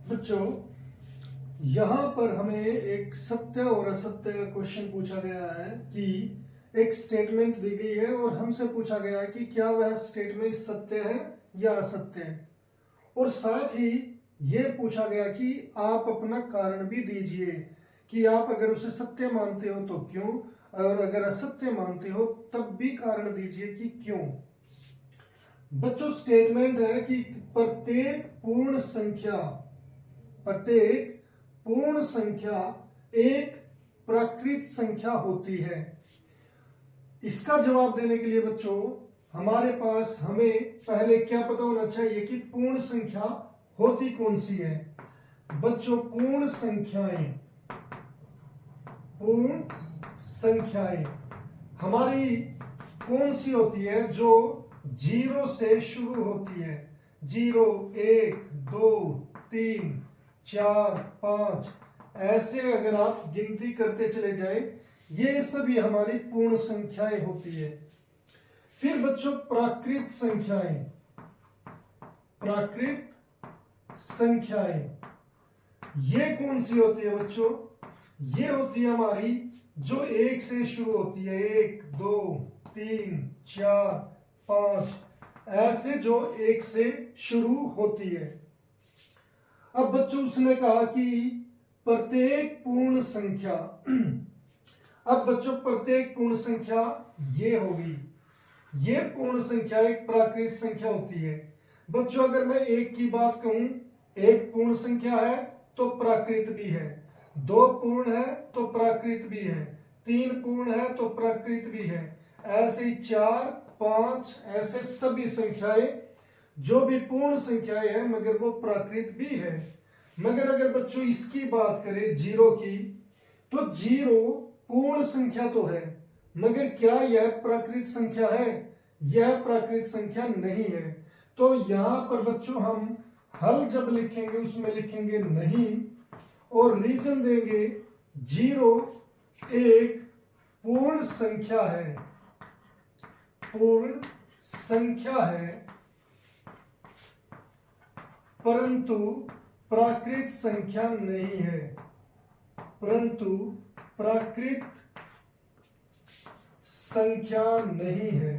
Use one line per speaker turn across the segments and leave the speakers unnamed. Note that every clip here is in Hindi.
बच्चों, यहाँ पर हमें एक सत्य और असत्य का क्वेश्चन पूछा गया है कि एक स्टेटमेंट दी गई है और हमसे पूछा गया है कि क्या वह स्टेटमेंट सत्य है या असत्य है, और साथ ही ये पूछा गया कि आप अपना कारण भी दीजिए कि आप अगर उसे सत्य मानते हो तो क्यों, और अगर असत्य मानते हो तब भी कारण दीजिए कि क्यों। बच्चों, स्टेटमेंट है कि प्रत्येक पूर्ण संख्या एक प्राकृत संख्या होती है। इसका जवाब देने के लिए बच्चों हमें पहले क्या पता होना चाहिए कि पूर्ण संख्या होती कौन सी है। बच्चों, पूर्ण संख्याएं हमारी कौन सी होती है? जो जीरो से शुरू होती है। 0, 1, 2, 3, 4, 5, ऐसे अगर आप गिनती करते चले जाए, ये सभी हमारी पूर्ण संख्याएं होती है। फिर बच्चों, प्राकृत संख्याएं ये कौन सी होती है बच्चों? ये होती है हमारी जो 1 से शुरू होती है। 1, 2, 3, 4, 5, ऐसे जो 1 से शुरू होती है। अब बच्चों, उसने कहा कि प्रत्येक पूर्ण संख्या अब बच्चों, प्रत्येक पूर्ण संख्या ये होगी। ये पूर्ण संख्या एक प्राकृत संख्या होती है। बच्चों, अगर मैं 1 की बात कहूं, 1 पूर्ण संख्या है तो प्राकृत भी है। 2 पूर्ण है तो प्राकृत भी है। 3 पूर्ण है तो प्राकृत भी है। ऐसे 4, 5, ऐसे सभी संख्याएं जो भी पूर्ण संख्याएं हैं मगर वो प्राकृत भी है। मगर अगर बच्चों इसकी बात करें 0 की, तो 0 पूर्ण संख्या तो है, मगर क्या यह प्राकृत संख्या है? यह प्राकृत संख्या नहीं है। तो यहां पर बच्चों हम हल जब लिखेंगे उसमें लिखेंगे नहीं, और रीजन देंगे 0 एक पूर्ण संख्या है परंतु प्राकृत संख्या नहीं है।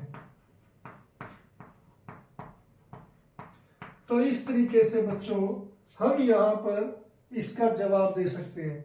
तो इस तरीके से बच्चों हम यहां पर इसका जवाब दे सकते हैं।